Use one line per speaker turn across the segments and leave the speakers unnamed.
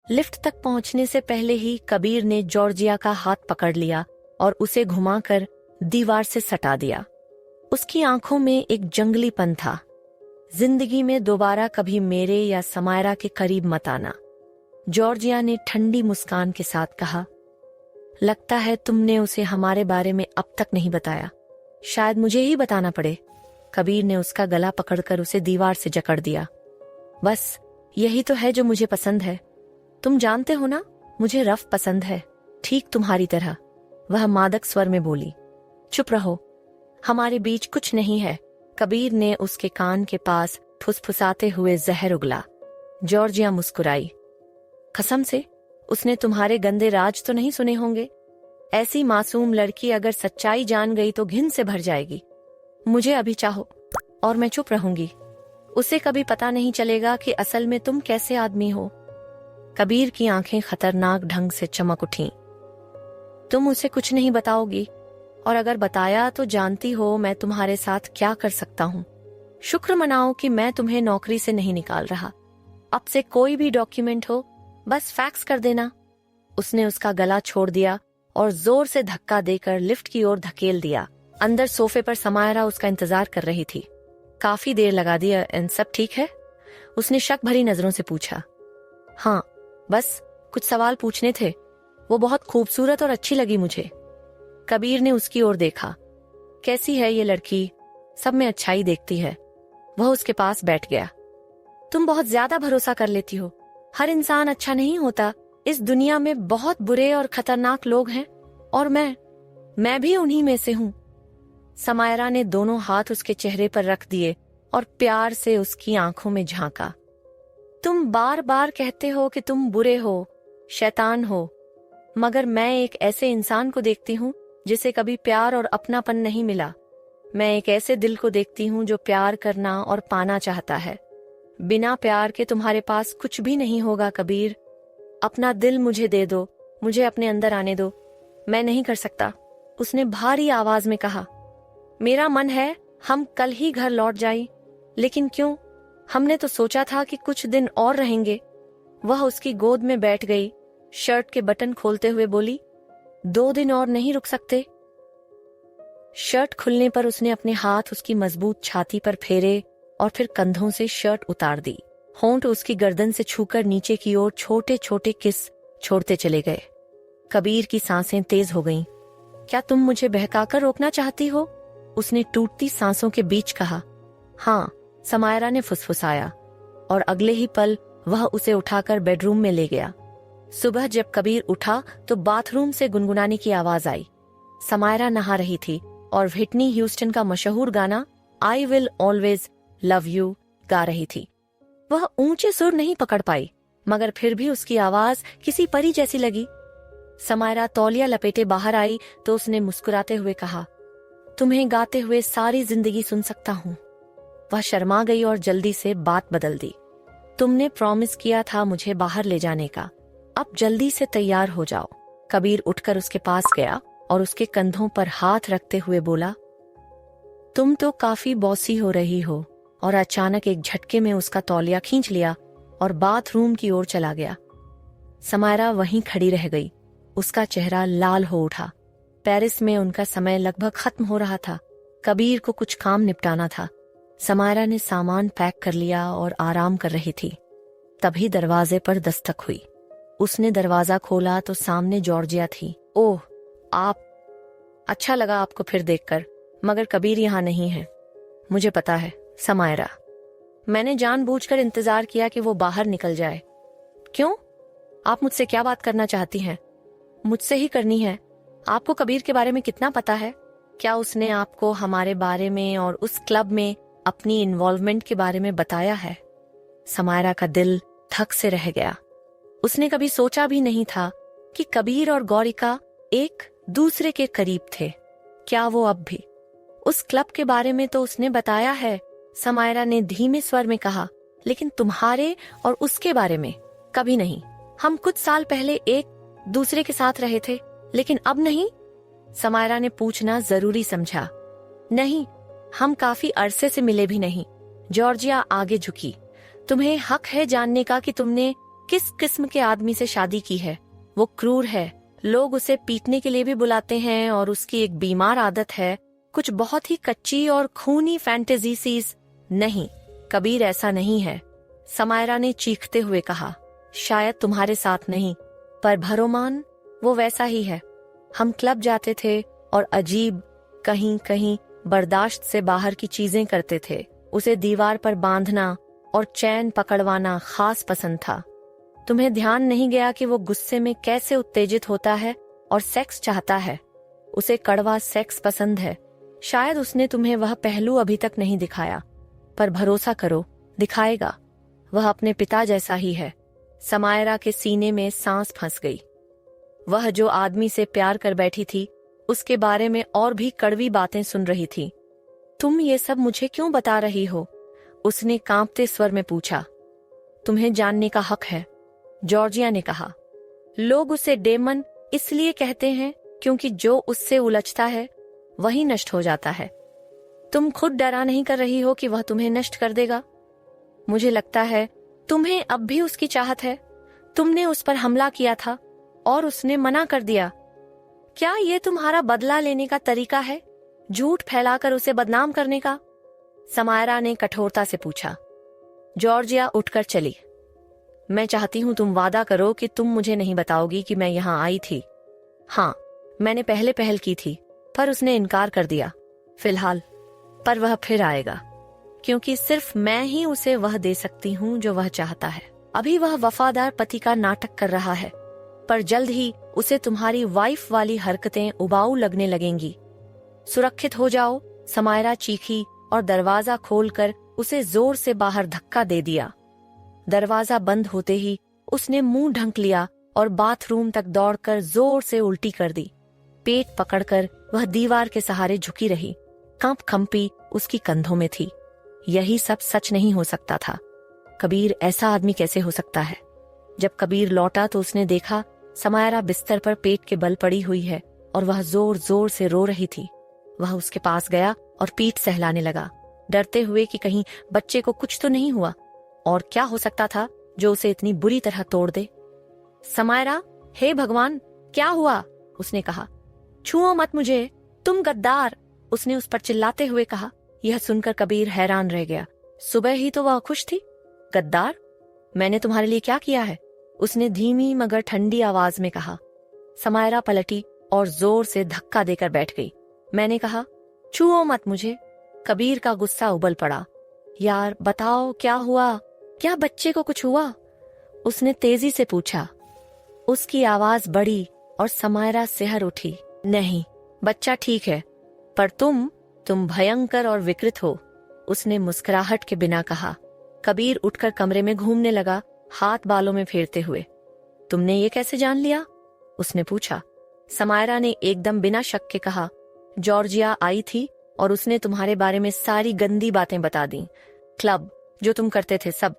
Lift तक पहुंचने से पहले ही कबीर ने जॉर्जिया का हाथ पकड़ लिया और उसे घुमाकर दीवार से सटा दिया। उसकी आंखों में एक जंगलीपन था। जिंदगी में दोबारा कभी मेरे या समायरा के करीब मत आना, जॉर्जिया ने ठंडी मुस्कान के साथ कहा। लगता है तुमने उसे हमारे बारे में अब तक नहीं बताया, शायद मुझे ही बताना पड़े। कबीर ने उसका गला पकड़कर उसे दीवार से जकड़ दिया। बस यही तो है जो मुझे पसंद है। तुम जानते हो ना, मुझे रफ पसंद है, ठीक तुम्हारी तरह, वह मादक स्वर में बोली। चुप रहो, हमारे बीच कुछ नहीं है, कबीर ने उसके कान के पास फुसफुसाते हुए जहर उगला। जॉर्जिया मुस्कुराई। कसम से उसने तुम्हारे गंदे राज तो नहीं सुने होंगे। ऐसी मासूम लड़की अगर सच्चाई जान गई तो घिन से भर जाएगी। मुझे अभी चाहो और मैं चुप रहूंगी। उसे कभी पता नहीं चलेगा कि असल में तुम कैसे आदमी हो। कबीर की आंखें खतरनाक ढंग से चमक उठीं। तुम उसे कुछ नहीं बताओगी, और अगर बताया तो जानती हो मैं तुम्हारे साथ क्या कर सकता हूँ। शुक्र मनाओ कि मैं तुम्हें नौकरी से नहीं निकाल रहा। अब से कोई भी डॉक्यूमेंट हो बस फैक्स कर देना। उसने उसका गला छोड़ दिया और जोर से धक्का देकर लिफ्ट की ओर धकेल दिया। अंदर सोफे पर समायरा उसका इंतजार कर रही थी। काफी देर लगा दी, सब ठीक है? उसने शक भरी नजरों से पूछा। हाँ, बस कुछ सवाल पूछने थे। वो बहुत खूबसूरत और अच्छी लगी मुझे। कबीर ने उसकी ओर देखा। कैसी है ये लड़की? सब में अच्छाई देखती है। वह उसके पास बैठ गया। तुम बहुत ज्यादा भरोसा कर लेती हो। हर इंसान अच्छा नहीं होता। इस दुनिया में बहुत बुरे और खतरनाक लोग हैं, और मैं भी उन्हीं में से हूँ। समायरा ने दोनों हाथ उसके चेहरे पर रख दिए और प्यार से उसकी आंखों में झांका। तुम बार बार कहते हो कि तुम बुरे हो, शैतान हो, मगर मैं एक ऐसे इंसान को देखती हूँ जिसे कभी प्यार और अपनापन नहीं मिला। मैं एक ऐसे दिल को देखती हूँ जो प्यार करना और पाना चाहता है। बिना प्यार के तुम्हारे पास कुछ भी नहीं होगा कबीर। अपना दिल मुझे दे दो, मुझे अपने अंदर आने दो। मैं नहीं कर सकता, उसने भारी आवाज में कहा। मेरा मन है हम कल ही घर लौट जाएं, लेकिन क्यों? हमने तो सोचा था कि कुछ दिन और रहेंगे। वह उसकी गोद में बैठ गई, शर्ट के बटन खोलते हुए बोली, 2 दिन और नहीं रुक सकते? शर्ट खुलने पर उसने अपने हाथ उसकी मजबूत छाती पर फेरे और फिर कंधों से शर्ट उतार दी। होंठ उसकी गर्दन से छूकर नीचे की ओर छोटे छोटे किस छोड़ते चले गए। कबीर की सांसें तेज हो गईं। क्या तुम मुझे बहकाकर रोकना चाहती हो? उसने टूटती सांसों के बीच कहा। हाँ, समायरा ने फुसफुसाया, और अगले ही पल वह उसे उठाकर बेडरूम में ले गया। सुबह जब कबीर उठा तो बाथरूम से गुनगुनाने की आवाज आई। समायरा नहा रही थी और व्हिटनी ह्यूस्टन का मशहूर गाना I will always love you गा रही थी। वह ऊंचे सुर नहीं पकड़ पाई, मगर फिर भी उसकी आवाज किसी परी जैसी लगी। समायरा तौलिया लपेटे बाहर आई तो उसने मुस्कुराते हुए कहा, तुम्हें गाते हुए सारी जिंदगी सुन सकता हूँ। वह शर्मा गई और जल्दी से बात बदल दी। तुमने प्रॉमिस किया था मुझे बाहर ले जाने का, अब जल्दी से तैयार हो जाओ। कबीर उठकर उसके पास गया और उसके कंधों पर हाथ रखते हुए बोला, तुम तो काफी बॉसी हो रही हो। और अचानक एक झटके में उसका तौलिया खींच लिया और बाथरूम की ओर चला गया। समायरा वहीं खड़ी रह गई। उसका चेहरा लाल हो उठा। पेरिस में उनका समय लगभग खत्म हो रहा था। कबीर को कुछ काम निपटाना था। समायरा ने सामान पैक कर लिया और आराम कर रही थी। तभी दरवाजे पर दस्तक हुई। उसने दरवाजा खोला तो सामने जॉर्जिया थी। ओह, आप? अच्छा लगा आपको फिर देखकर, मगर कबीर यहाँ नहीं है। मुझे पता है समायरा, मैंने जानबूझकर इंतजार किया कि वो बाहर निकल जाए। क्यों? आप मुझसे क्या बात करना चाहती हैं? मुझसे ही करनी है। आपको कबीर के बारे में कितना पता है? क्या उसने आपको हमारे बारे में और उस क्लब में अपनी इन्वॉल्वमेंट के बारे में बताया है? समायरा का दिल धक से रह गया। उसने कभी सोचा भी नहीं था कि कबीर और गौरिका एक दूसरे के करीब थे। क्या वो अब भी? उस क्लब के बारे में तो उसने बताया है, समायरा ने धीमे स्वर में कहा, लेकिन तुम्हारे और उसके बारे में कभी नहीं। हम कुछ साल पहले एक दूसरे के साथ रहे थे, लेकिन अब नहीं। समायरा ने पूछना जरूरी समझा। नहीं, हम काफी अरसे से मिले भी नहीं। जॉर्जिया आगे झुकी। तुम्हें हक है जानने का कि तुमने किस किस्म के आदमी से शादी की है? वो क्रूर है, लोग उसे पीटने के लिए भी बुलाते हैं और उसकी एक बीमार आदत है, कुछ बहुत ही कच्ची और खूनी फैंटेसी सीज। नहीं, कबीर ऐसा नहीं है, समायरा ने चीखते हुए कहा। शायद तुम्हारे साथ नहीं, पर भरोमान वो वैसा ही है। हम क्लब जाते थे और अजीब, कहीं कहीं बर्दाश्त से बाहर की चीजें करते थे। उसे दीवार पर बांधना और चैन पकड़वाना खास पसंद था। तुम्हें ध्यान नहीं गया कि वो गुस्से में कैसे उत्तेजित होता है और सेक्स चाहता है। उसे कड़वा सेक्स पसंद है। शायद उसने तुम्हें वह पहलू अभी तक नहीं दिखाया, पर भरोसा करो, दिखाएगा। वह अपने पिता जैसा ही है। समायरा के सीने में सांस फंस गई। वह जो आदमी से प्यार कर बैठी थी, उसके बारे में और भी कड़वी बातें सुन रही थी। तुम ये सब मुझे क्यों बता रही हो? उसने कांपते स्वर में पूछा। तुम्हें जानने का हक है, जॉर्जिया ने कहा। लोग उसे डेमन इसलिए कहते हैं क्योंकि जो उससे उलझता है वही नष्ट हो जाता है। तुम खुद डरा नहीं कर रही हो कि वह तुम्हें नष्ट कर देगा? मुझे लगता है तुम्हें अब भी उसकी चाहत है। तुमने उस पर हमला किया था और उसने मना कर दिया। क्या ये तुम्हारा बदला लेने का तरीका है, झूठ फैलाकर उसे बदनाम करने का? समायरा ने कठोरता से पूछा। जॉर्जिया उठकर चली। मैं चाहती हूं तुम वादा करो कि तुम मुझे नहीं बताओगी कि मैं यहाँ आई थी। हाँ, मैंने पहले पहल की थी, पर उसने इनकार कर दिया फिलहाल। पर वह फिर आएगा, क्योंकि सिर्फ मैं ही उसे वह दे सकती हूँ जो वह चाहता है। अभी वह वफादार पति का नाटक कर रहा है, पर जल्द ही उसे तुम्हारी वाइफ वाली हरकतें उबाऊ लगने लगेंगी। सुरक्षित हो जाओ, समायरा चीखी और दरवाजा खोलकर उसे जोर से बाहर धक्का दे दिया। दरवाजा बंद होते ही उसने मुंह ढक लिया और बाथरूम तक दौड़कर जोर से उल्टी कर दी। पेट पकड़कर वह दीवार के सहारे झुकी रही। कंपी उसकी कंधों में थी। यही सब सच नहीं हो सकता था। कबीर ऐसा आदमी कैसे हो सकता है? जब कबीर लौटा तो उसने देखा समायरा बिस्तर पर पेट के बल पड़ी हुई है और वह जोर जोर से रो रही थी। वह उसके पास गया और पीठ सहलाने लगा, डरते हुए कि कहीं बच्चे को कुछ तो नहीं हुआ। और क्या हो सकता था जो उसे इतनी बुरी तरह तोड़ दे? समायरा, हे भगवान, क्या हुआ? उसने कहा। छुओ मत मुझे, तुम गद्दार, उसने उस पर चिल्लाते हुए कहा। यह सुनकर कबीर हैरान रह गया। सुबह ही तो वह खुश थी। गद्दार? मैंने तुम्हारे लिए क्या किया है? उसने धीमी मगर ठंडी आवाज में कहा। समायरा पलटी और जोर से धक्का देकर बैठ गई। मैंने कहा, छुओ मत मुझे। कबीर का गुस्सा उबल पड़ा। यार बताओ, क्या हुआ? क्या बच्चे को कुछ हुआ? उसने तेजी से पूछा। उसकी आवाज बढ़ी और समायरा सिहर उठी। नहीं, बच्चा ठीक है, पर तुम भयंकर और विकृत हो, उसने मुस्कुराहट के बिना कहा। कबीर उठकर कमरे में घूमने लगा, हाथ बालों में फेरते हुए। तुमने ये कैसे जान लिया? उसने पूछा। समायरा ने एकदम बिना शक के कहा। जॉर्जिया आई थी और उसने तुम्हारे बारे में सारी गंदी बातें बता दी। क्लब, जो तुम करते थे सब।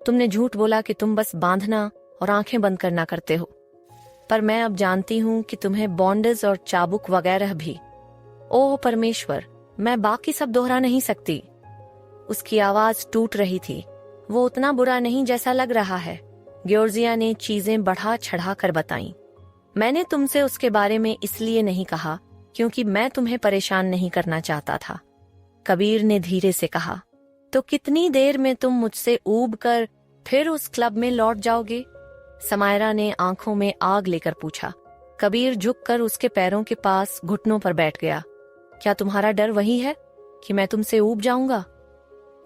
तुमने झूठ बोला कि तुम बस बांधना और आंखें बंद करना करते हो, पर मैं अब जानती हूँ कि तुम्हें बॉन्डेज और चाबुक वगैरह भी। ओह परमेश्वर, मैं बाकी सब दोहरा नहीं सकती। उसकी आवाज टूट रही थी। वो उतना बुरा नहीं जैसा लग रहा है। जॉर्जिया ने चीजें बढ़ा चढ़ा कर बताईं। मैंने तुमसे उसके बारे में इसलिए नहीं कहा क्योंकि मैं तुम्हें परेशान नहीं करना चाहता था, कबीर ने धीरे से कहा। तो कितनी देर में तुम मुझसे ऊब कर फिर उस क्लब में लौट जाओगे? समायरा ने आंखों में आग लेकर पूछा। कबीर झुककर उसके पैरों के पास घुटनों पर बैठ गया। क्या तुम्हारा डर वही है कि मैं तुमसे ऊब जाऊंगा?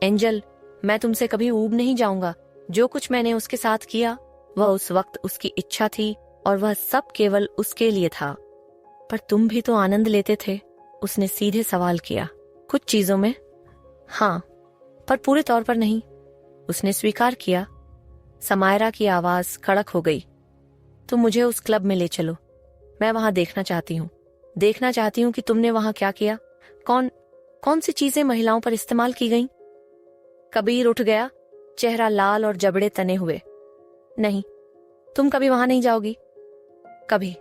एंजल, मैं तुमसे कभी ऊब नहीं जाऊंगा। जो कुछ मैंने उसके साथ किया वह उस वक्त उसकी इच्छा थी और वह सब केवल उसके लिए था। पर तुम भी तो आनंद लेते थे, उसने सीधे सवाल किया। कुछ चीजों में हाँ, पर पूरे तौर पर नहीं, उसने स्वीकार किया। समायरा की आवाज कड़क हो गई। तुम मुझे उस क्लब में ले चलो, मैं वहां देखना चाहती हूँ कि तुमने वहां क्या किया। कौन सी चीजें महिलाओं पर इस्तेमाल की गईं? कबीर उठ गया, चेहरा लाल और जबड़े तने हुए। नहीं, तुम कभी वहां नहीं जाओगी, कभी।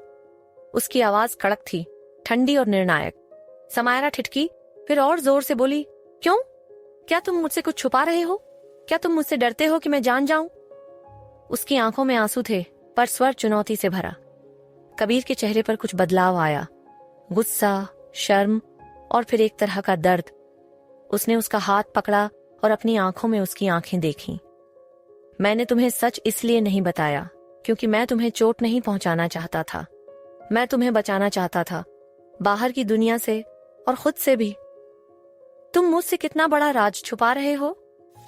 उसकी आवाज कड़क थी, ठंडी और निर्णायक। समायरा ठिठकी, फिर और जोर से बोली, क्यों? क्या तुम मुझसे कुछ छुपा रहे हो? क्या तुम मुझसे डरते हो कि मैं जान जाऊं? उसकी आंखों में आंसू थे, पर स्वर चुनौती से भरा। कबीर के चेहरे पर कुछ बदलाव आया, गुस्सा, शर्म और फिर एक तरह का दर्द। उसने उसका हाथ पकड़ा और अपनी आंखों में उसकी आंखें देखीं। मैंने तुम्हें सच इसलिए नहीं बताया क्योंकि मैं तुम्हें चोट नहीं पहुंचाना चाहता था। मैं तुम्हें बचाना चाहता था, बाहर की दुनिया से और खुद से भी। तुम मुझसे कितना बड़ा राज छुपा रहे हो?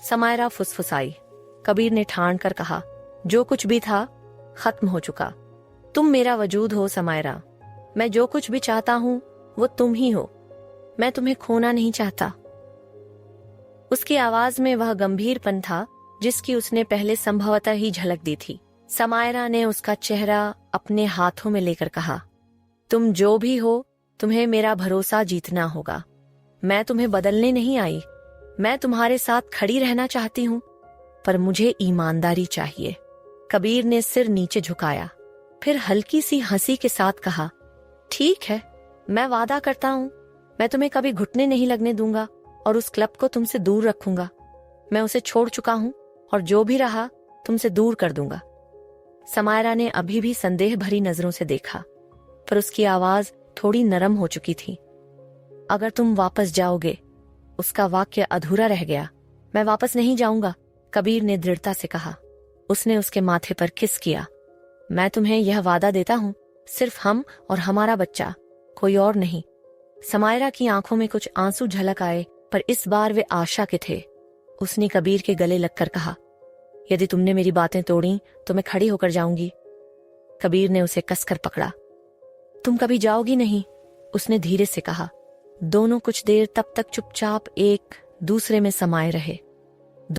समायरा फुसफुसाई। कबीर ने ठान कर कहा, जो कुछ भी था खत्म हो चुका। तुम मेरा वजूद हो समायरा। मैं जो कुछ भी चाहता हूं वो तुम ही हो। मैं तुम्हें खोना नहीं चाहता। उसकी आवाज में वह गंभीरपन था जिसकी उसने पहले संभवतः ही झलक दी थी। समायरा ने उसका चेहरा अपने हाथों में लेकर कहा, तुम जो भी हो, तुम्हें मेरा भरोसा जीतना होगा। मैं तुम्हें बदलने नहीं आई। मैं तुम्हारे साथ खड़ी रहना चाहती हूँ, पर मुझे ईमानदारी चाहिए। कबीर ने सिर नीचे झुकाया, फिर हल्की सी हंसी के साथ कहा, ठीक है, मैं वादा करता हूँ, मैं तुम्हें कभी घुटने नहीं लगने दूंगा और उस क्लब को तुमसे दूर रखूंगा। मैं उसे छोड़ चुका हूँ और जो भी रहा तुमसे दूर कर दूंगा। समायरा ने अभी भी संदेह भरी नजरों से देखा, पर उसकी आवाज थोड़ी नरम हो चुकी थी। अगर तुम वापस जाओगे। उसका वाक्य अधूरा रह गया। मैं वापस नहीं जाऊंगा, कबीर ने दृढ़ता से कहा। उसने उसके माथे पर किस किया। मैं तुम्हें यह वादा देता हूं, सिर्फ हम और हमारा बच्चा, कोई और नहीं। समायरा की आंखों में कुछ आंसू झलक आए, पर इस बार वे आशा के थे। उसने कबीर के गले लगकर कहा, यदि तुमने मेरी बातें तोड़ी तो मैं खड़ी होकर जाऊंगी। कबीर ने उसे कसकर पकड़ा। तुम कभी जाओगी नहीं, उसने धीरे से कहा। दोनों कुछ देर तब तक चुपचाप एक दूसरे में समाये रहे।